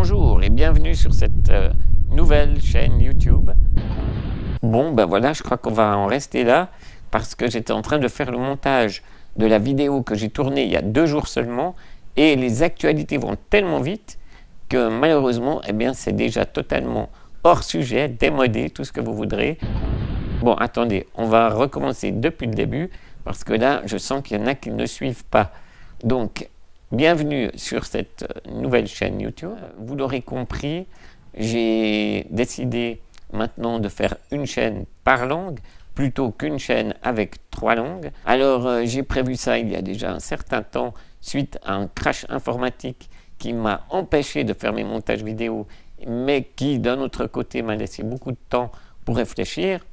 Bonjour et bienvenue sur cette nouvelle chaîne YouTube. Bon ben voilà, je crois qu'on va en rester là parce que j'étais en train de faire le montage de la vidéo que j'ai tournée il y a 2 jours seulement et les actualités vont tellement vite que malheureusement, eh bien, c'est déjà totalement hors sujet, démodé, tout ce que vous voudrez. Bon, attendez, on va recommencer depuis le début parce que là, je sens qu'il y en a qui ne suivent pas. Donc, bienvenue sur cette nouvelle chaîne YouTube. Vous l'aurez compris, j'ai décidé maintenant de faire une chaîne par langue plutôt qu'une chaîne avec 3 langues. Alors, j'ai prévu ça il y a déjà un certain temps suite à un crash informatique qui m'a empêché de faire mes montages vidéo, mais qui, d'un autre côté, m'a laissé beaucoup de temps pour réfléchir.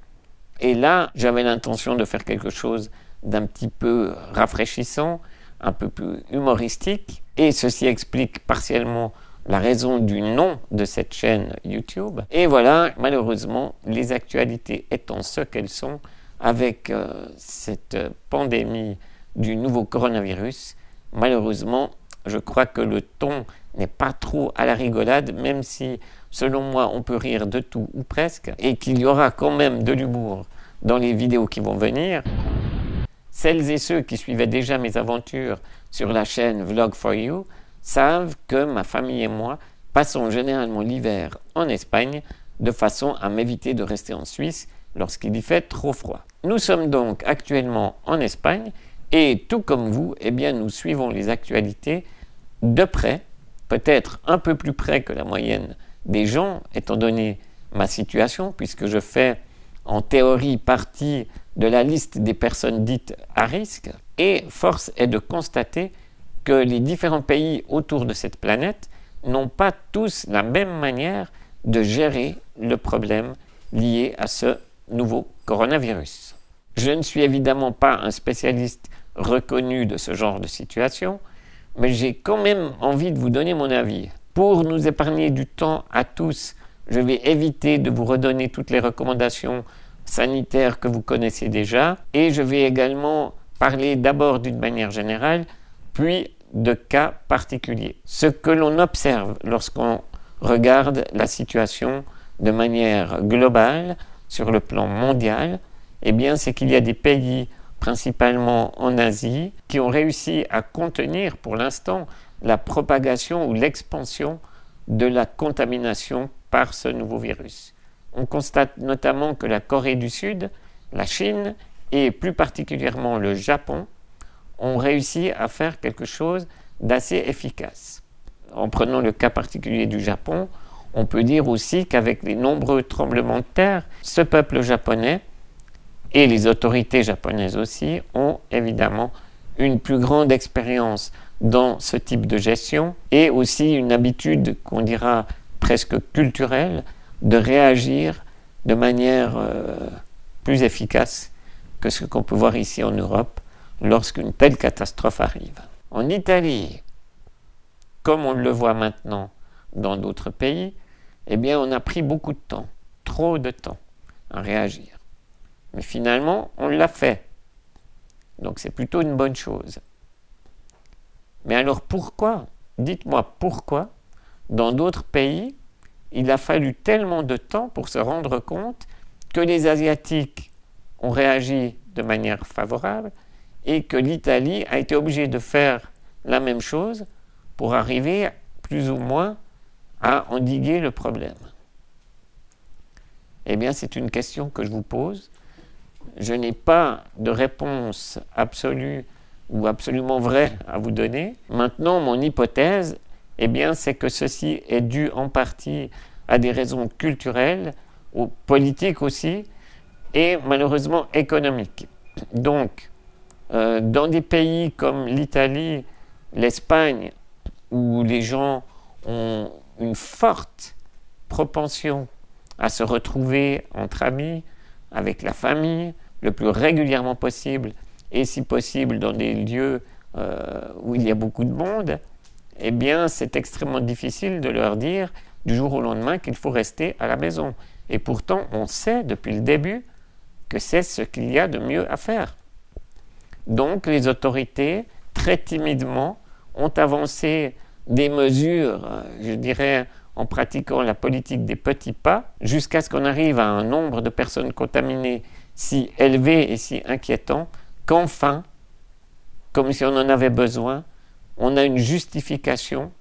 Et là, j'avais l'intention de faire quelque chose d'un petit peu rafraîchissant, un peu plus humoristique. Et ceci explique partiellement la raison du nom de cette chaîne YouTube. Et voilà, malheureusement, les actualités étant ce qu'elles sont, avec cette pandémie du nouveau coronavirus, malheureusement, je crois que le ton n'est pas trop à la rigolade, même si, selon moi, on peut rire de tout ou presque, et qu'il y aura quand même de l'humour dans les vidéos qui vont venir. Celles et ceux qui suivaient déjà mes aventures sur la chaîne Vlog4You savent que ma famille et moi passons généralement l'hiver en Espagne de façon à m'éviter de rester en Suisse lorsqu'il y fait trop froid. Nous sommes donc actuellement en Espagne et tout comme vous, eh bien, nous suivons les actualités de près, peut-être un peu plus près que la moyenne des gens, étant donné ma situation, puisque je fais en théorie partie de la liste des personnes dites à risque. Et force est de constater que les différents pays autour de cette planète n'ont pas tous la même manière de gérer le problème lié à ce nouveau coronavirus. Je ne suis évidemment pas un spécialiste reconnu de ce genre de situation, mais j'ai quand même envie de vous donner mon avis. Pour nous épargner du temps à tous, je vais éviter de vous redonner toutes les recommandations sanitaires que vous connaissez déjà, et je vais également parler d'abord d'une manière générale, puis de cas particuliers. Ce que l'on observe lorsqu'on regarde la situation de manière globale, sur le plan mondial, eh bien, c'est qu'il y a des pays, principalement en Asie, qui ont réussi à contenir pour l'instant la propagation ou l'expansion de la contamination par ce nouveau virus. On constate notamment que la Corée du Sud, la Chine et plus particulièrement le Japon ont réussi à faire quelque chose d'assez efficace. En prenant le cas particulier du Japon, on peut dire aussi qu'avec les nombreux tremblements de terre, ce peuple japonais et les autorités japonaises aussi ont évidemment une plus grande expérience dans ce type de gestion et aussi une habitude qu'on dira presque culturelle de réagir de manière plus efficace que ce qu'on peut voir ici en Europe lorsqu'une telle catastrophe arrive. En Italie, comme on le voit maintenant dans d'autres pays, eh bien on a pris beaucoup de temps, trop de temps à réagir. Mais finalement, on l'a fait. Donc c'est plutôt une bonne chose. Mais alors pourquoi, dites-moi pourquoi, dans d'autres pays, il a fallu tellement de temps pour se rendre compte que les Asiatiques ont réagi de manière favorable et que l'Italie a été obligée de faire la même chose pour arriver plus ou moins à endiguer le problème. Eh bien, c'est une question que je vous pose. Je n'ai pas de réponse absolue ou absolument vraie à vous donner. Maintenant, mon hypothèse, eh bien, c'est que ceci est dû en partie à des raisons culturelles, ou politiques aussi, et malheureusement économiques. Donc, dans des pays comme l'Italie, l'Espagne, où les gens ont une forte propension à se retrouver entre amis, avec la famille, le plus régulièrement possible, et si possible dans des lieux où il y a beaucoup de monde, eh bien c'est extrêmement difficile de leur dire du jour au lendemain qu'il faut rester à la maison. Et pourtant, on sait depuis le début que c'est ce qu'il y a de mieux à faire. Donc les autorités, très timidement, ont avancé des mesures, je dirais, en pratiquant la politique des petits pas, jusqu'à ce qu'on arrive à un nombre de personnes contaminées si élevé et si inquiétant, qu'enfin, comme si on en avait besoin, on a une justification,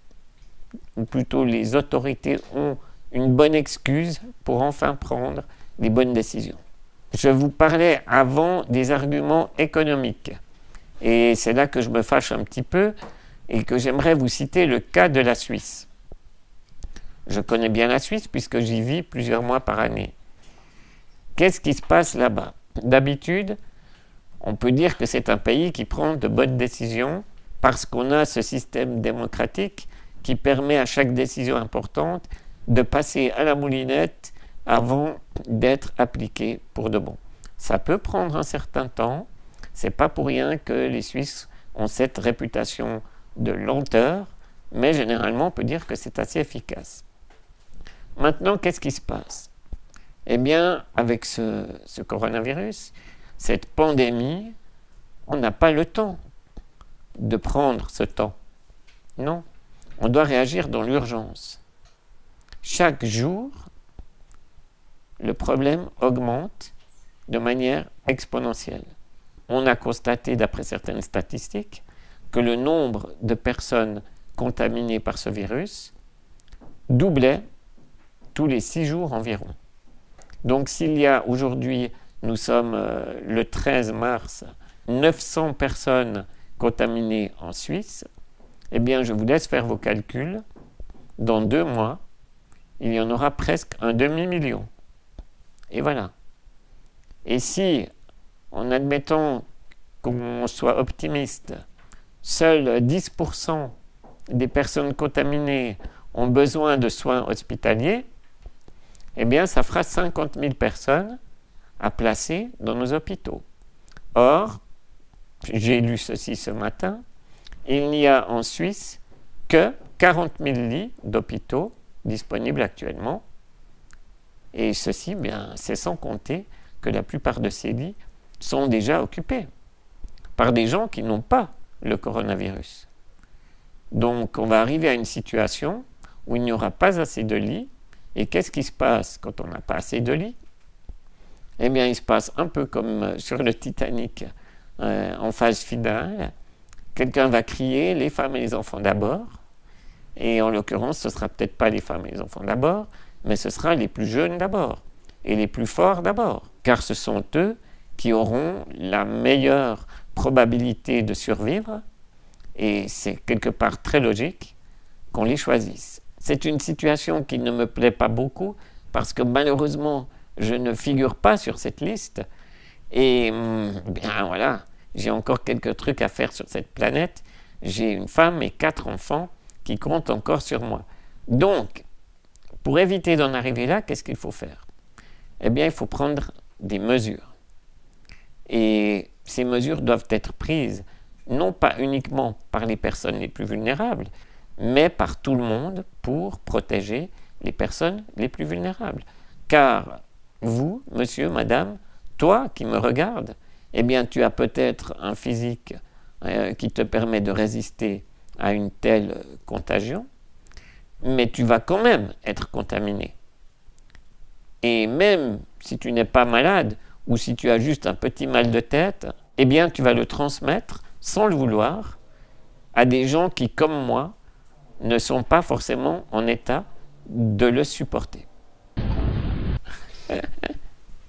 ou plutôt les autorités ont une bonne excuse pour enfin prendre les bonnes décisions. Je vous parlais avant des arguments économiques, et c'est là que je me fâche un petit peu, et que j'aimerais vous citer le cas de la Suisse. Je connais bien la Suisse puisque j'y vis plusieurs mois par année. Qu'est-ce qui se passe là-bas? D'habitude, on peut dire que c'est un pays qui prend de bonnes décisions parce qu'on a ce système démocratique qui permet à chaque décision importante de passer à la moulinette avant d'être appliquée pour de bon. Ça peut prendre un certain temps, c'est pas pour rien que les Suisses ont cette réputation de lenteur, mais généralement on peut dire que c'est assez efficace. Maintenant, qu'est-ce qui se passe? Eh bien, avec ce coronavirus, cette pandémie, on n'a pas le temps de prendre ce temps. Non, on doit réagir dans l'urgence. Chaque jour, le problème augmente de manière exponentielle. On a constaté, d'après certaines statistiques, que le nombre de personnes contaminées par ce virus doublait tous les 6 jours environ. Donc s'il y a aujourd'hui, nous sommes le 13 mars, 900 personnes contaminées en Suisse, eh bien je vous laisse faire vos calculs. Dans 2 mois, il y en aura presque un demi-million. Et voilà. Et si, en admettant qu'on soit optimiste, seuls 10% des personnes contaminées ont besoin de soins hospitaliers, eh bien, ça fera 50 000 personnes à placer dans nos hôpitaux. Or, j'ai lu ceci ce matin, il n'y a en Suisse que 40 000 lits d'hôpitaux disponibles actuellement. Et ceci, bien, c'est sans compter que la plupart de ces lits sont déjà occupés par des gens qui n'ont pas le coronavirus. Donc, on va arriver à une situation où il n'y aura pas assez de lits. Et qu'est-ce qui se passe quand on n'a pas assez de lits? Eh bien, il se passe un peu comme sur le Titanic en phase finale. Quelqu'un va crier « les femmes et les enfants d'abord ». Et en l'occurrence, ce ne sera peut-être pas les femmes et les enfants d'abord, mais ce sera les plus jeunes d'abord et les plus forts d'abord. Car ce sont eux qui auront la meilleure probabilité de survivre. Et c'est quelque part très logique qu'on les choisisse. C'est une situation qui ne me plaît pas beaucoup parce que malheureusement, je ne figure pas sur cette liste. Et bien voilà, j'ai encore quelques trucs à faire sur cette planète. J'ai une femme et 4 enfants qui comptent encore sur moi. Donc, pour éviter d'en arriver là, qu'est-ce qu'il faut faire? Eh bien, il faut prendre des mesures. Et ces mesures doivent être prises non pas uniquement par les personnes les plus vulnérables, mais par tout le monde pour protéger les personnes les plus vulnérables. Car vous, monsieur, madame, toi qui me regardes, eh bien tu as peut-être un physique qui te permet de résister à une telle contagion, mais tu vas quand même être contaminé. Et même si tu n'es pas malade, ou si tu as juste un petit mal de tête, eh bien tu vas le transmettre, sans le vouloir, à des gens qui, comme moi, ne sont pas forcément en état de le supporter.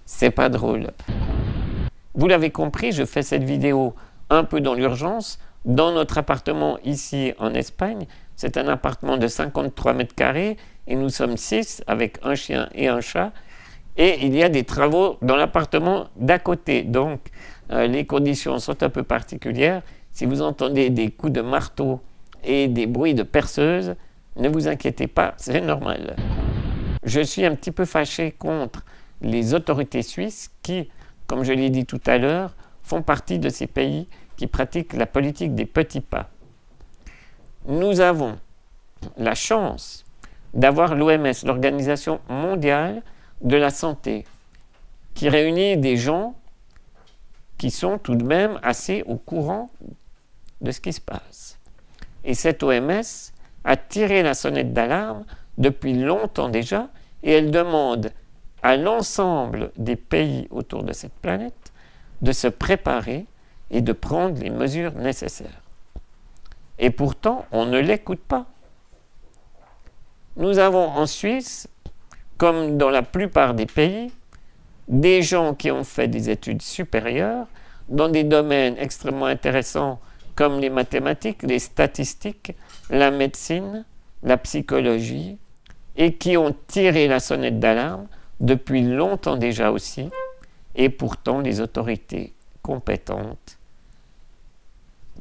C'est pas drôle. Vous l'avez compris, je fais cette vidéo un peu dans l'urgence, dans notre appartement ici en Espagne. C'est un appartement de 53 mètres carrés et nous sommes 6 avec un chien et un chat. Et il y a des travaux dans l'appartement d'à côté. Donc, les conditions sont un peu particulières. Si vous entendez des coups de marteau et des bruits de perceuse, ne vous inquiétez pas, c'est normal. Je suis un petit peu fâché contre les autorités suisses qui, comme je l'ai dit tout à l'heure, font partie de ces pays qui pratiquent la politique des petits pas. Nous avons la chance d'avoir l'OMS, l'Organisation mondiale de la santé, qui réunit des gens qui sont tout de même assez au courant de ce qui se passe. Et cette OMS a tiré la sonnette d'alarme depuis longtemps déjà, et elle demande à l'ensemble des pays autour de cette planète de se préparer et de prendre les mesures nécessaires. Et pourtant, on ne l'écoute pas. Nous avons en Suisse, comme dans la plupart des pays, des gens qui ont fait des études supérieures dans des domaines extrêmement intéressants comme les mathématiques, les statistiques, la médecine, la psychologie, et qui ont tiré la sonnette d'alarme depuis longtemps déjà aussi, et pourtant les autorités compétentes,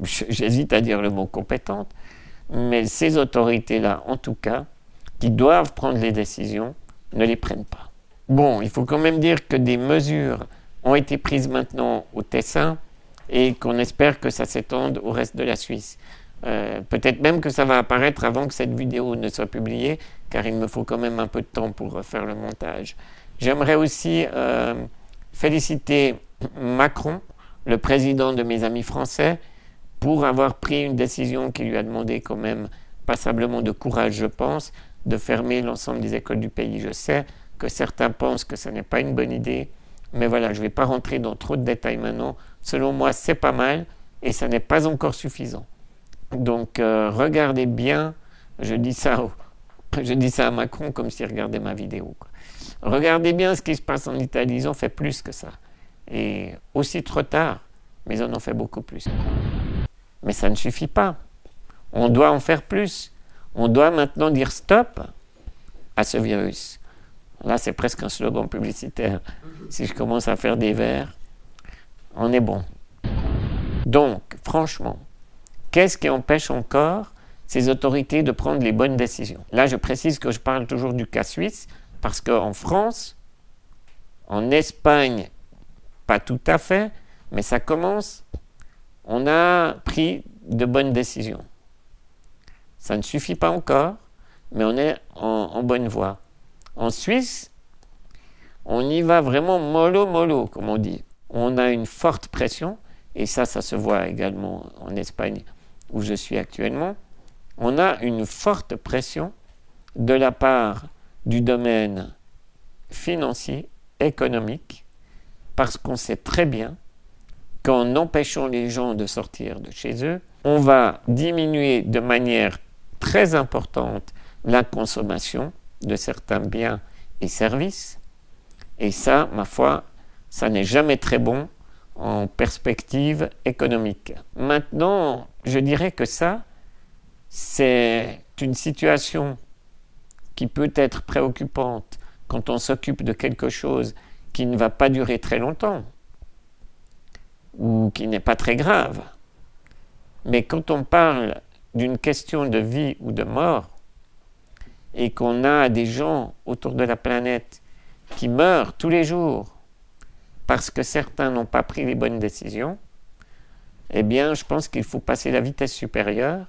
j'hésite à dire le mot compétente, mais ces autorités-là, en tout cas, qui doivent prendre les décisions, ne les prennent pas. Bon, il faut quand même dire que des mesures ont été prises maintenant au Tessin et qu'on espère que ça s'étende au reste de la Suisse. Peut-être même que ça va apparaître avant que cette vidéo ne soit publiée, car il me faut quand même un peu de temps pour faire le montage. J'aimerais aussi féliciter Macron, le président de mes amis français, pour avoir pris une décision qui lui a demandé quand même passablement de courage, je pense, de fermer l'ensemble des écoles du pays. Je sais que certains pensent que ce n'est pas une bonne idée, mais voilà, je ne vais pas rentrer dans trop de détails maintenant. Selon moi, c'est pas mal et ça n'est pas encore suffisant. Donc, regardez bien, je dis ça à Macron comme s'il regardait ma vidéo, quoi. Regardez bien ce qui se passe en Italie, ils ont fait plus que ça. Et aussi trop tard, mais on en fait beaucoup plus. Mais ça ne suffit pas. On doit en faire plus. On doit maintenant dire stop à ce virus. Là, c'est presque un slogan publicitaire. Si je commence à faire des vers, on est bon. Donc, franchement, qu'est-ce qui empêche encore ces autorités de prendre les bonnes décisions? Là, je précise que je parle toujours du cas suisse, parce qu'en France, en Espagne, pas tout à fait, mais ça commence, on a pris de bonnes décisions. Ça ne suffit pas encore, mais on est en bonne voie. En Suisse, on y va vraiment mollo, comme on dit. On a une forte pression, et ça se voit également en Espagne, où je suis actuellement. On a une forte pression de la part du domaine financier, économique, parce qu'on sait très bien qu'en empêchant les gens de sortir de chez eux, on va diminuer de manière très importante la consommation de certains biens et services. Et ça, ma foi, ça n'est jamais très bon en perspective économique. Maintenant, je dirais que ça, c'est une situation qui peut être préoccupante quand on s'occupe de quelque chose qui ne va pas durer très longtemps ou qui n'est pas très grave. Mais quand on parle d'une question de vie ou de mort et qu'on a des gens autour de la planète qui meurent tous les jours parce que certains n'ont pas pris les bonnes décisions, eh bien, je pense qu'il faut passer la vitesse supérieure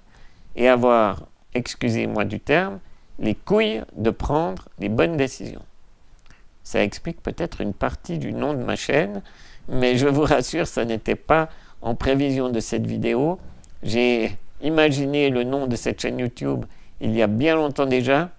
et avoir, excusez-moi du terme, les couilles de prendre les bonnes décisions. Ça explique peut-être une partie du nom de ma chaîne, mais je vous rassure, ça n'était pas en prévision de cette vidéo. J'ai imaginé le nom de cette chaîne YouTube il y a bien longtemps déjà,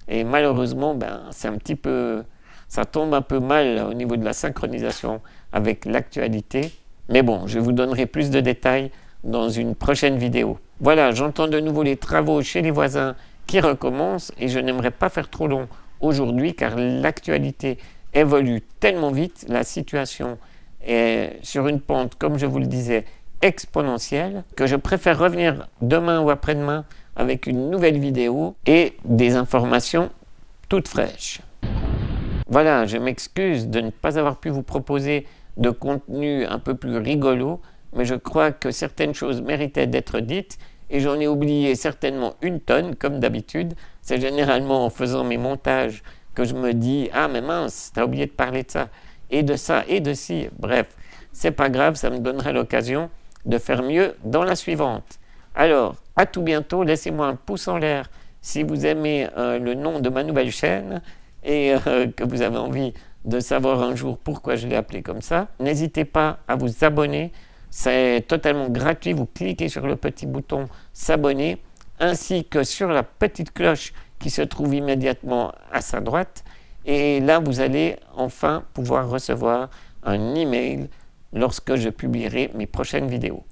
et malheureusement, c'est un petit peu, ça tombe un peu mal au niveau de la synchronisation avec l'actualité. Mais bon, je vous donnerai plus de détails dans une prochaine vidéo. Voilà, j'entends de nouveau les travaux chez les voisins qui recommencent et je n'aimerais pas faire trop long aujourd'hui car l'actualité évolue tellement vite, la situation est sur une pente, comme je vous le disais, exponentielle, que je préfère revenir demain ou après-demain avec une nouvelle vidéo et des informations toutes fraîches. Voilà, je m'excuse de ne pas avoir pu vous proposer de contenu un peu plus rigolo, mais je crois que certaines choses méritaient d'être dites et j'en ai oublié certainement une tonne, comme d'habitude. C'est généralement en faisant mes montages que je me dis « Ah, mais mince, t'as oublié de parler de ça, et de ci. » Bref, c'est pas grave, ça me donnerait l'occasion de faire mieux dans la suivante. Alors, à tout bientôt, laissez-moi un pouce en l'air si vous aimez le nom de ma nouvelle chaîne et que vous avez envie de savoir un jour pourquoi je l'ai appelé comme ça. N'hésitez pas à vous abonner, c'est totalement gratuit, vous cliquez sur le petit bouton s'abonner ainsi que sur la petite cloche qui se trouve immédiatement à sa droite. Et là, vous allez enfin pouvoir recevoir un email lorsque je publierai mes prochaines vidéos.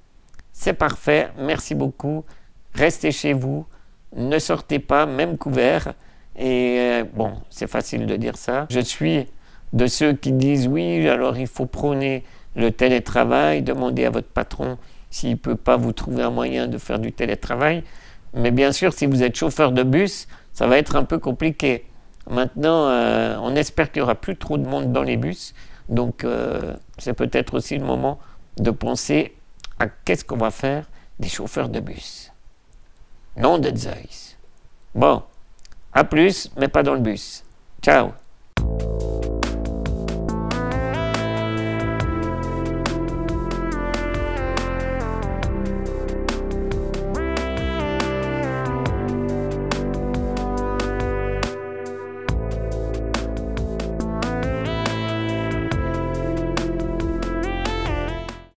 C'est parfait, merci beaucoup. Restez chez vous, ne sortez pas, même couvert. Et bon, c'est facile de dire ça. Je suis de ceux qui disent oui, alors il faut prôner le télétravail, demander à votre patron s'il ne peut pas vous trouver un moyen de faire du télétravail. Mais bien sûr, si vous êtes chauffeur de bus, ça va être un peu compliqué. Maintenant, on espère qu'il n'y aura plus trop de monde dans les bus. Donc, c'est peut-être aussi le moment de penser à qu'est-ce qu'on va faire des chauffeurs de bus. Nom de Zeus. Bon, à plus, mais pas dans le bus. Ciao.